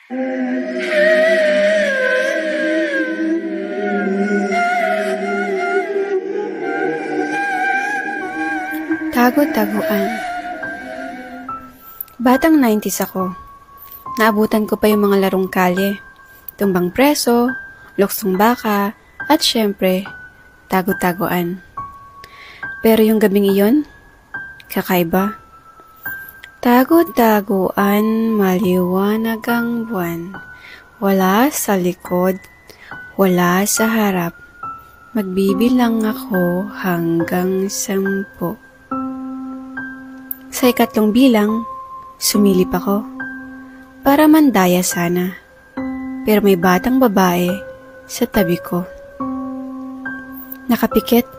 Tago-taguan. Batang 90s ako. Naabutan ko pa yung mga larong kalye, tumbang preso, luksong baka, at syempre, tago-taguan. Pero yung gabing iyon, kakaiba. Tago-taguan, maliwanag ang buwan. Wala sa likod, wala sa harap. Magbibilang ako hanggang 10. Sa ikatlong bilang, sumilip ako. Para mandaya sana. Pero may batang babae sa tabi ko. Nakapikit.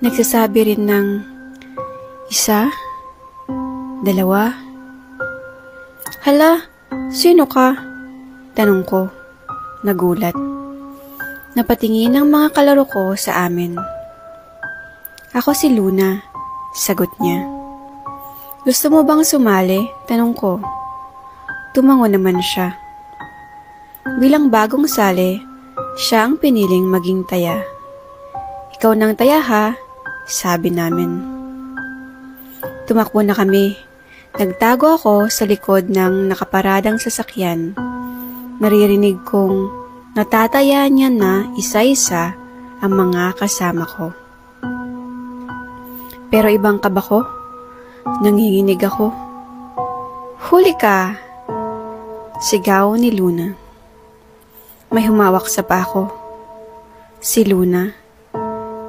Nagsasabi rin ng 1, 2. Hala, sino ka? Tanong ko. Nagulat. Napatingin ang mga kalaro ko sa amin. Ako si Luna, sagot niya. Gusto mo bang sumali? Tanong ko. Tumango naman siya. Bilang bagong sali, siya ang piniling maging taya. Ikaw nang taya ha, sabi namin. Tumakbo na kami. Nagtago ako sa likod ng nakaparadang sasakyan. Naririnig kong natataya niya na isa-isa ang mga kasama ko. Pero ibang kaba ko. Nanginginig ako. Huli ka! Sigaw ni Luna. May humawak sa paa ko. Si Luna.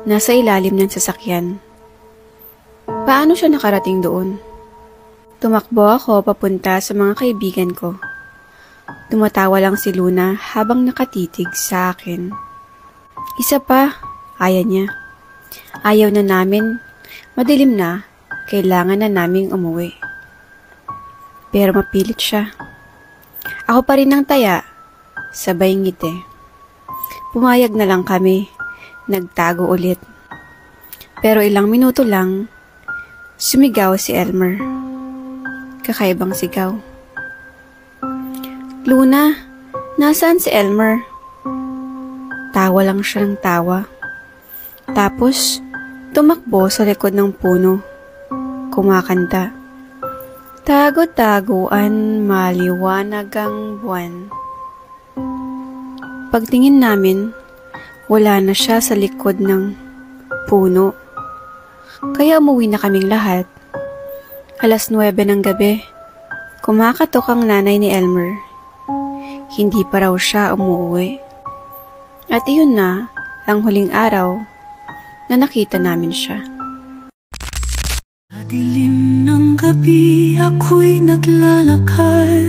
Nasa ilalim ng sasakyan. Paano siya nakarating doon? Tumakbo ako papunta sa mga kaibigan ko. Tumatawa lang si Luna habang nakatitig sa akin. Isa pa, ayaw niya. Ayaw na namin. Madilim na. Kailangan na naming umuwi. Pero mapilit siya. Ako pa rin ang taya. Sabay ngiti. Pumayag na lang kami. Nagtago ulit. Pero ilang minuto lang, sumigaw si Elmer. Kakaibang sigaw. Luna, nasaan si Elmer? Tawa lang siya ng tawa. Tapos, tumakbo sa likod ng puno. Kumakanta. Tago-taguan, maliwanag ang buwan. Pagtingin namin, wala na siya sa likod ng puno. Kaya umuwi na kaming lahat. 9:00 ng gabi, kumakatok ang nanay ni Elmer. Hindi pa raw siya umuwi. At iyon na ang huling araw na nakita namin siya. Dilim ng gabi, ako'y naglalakad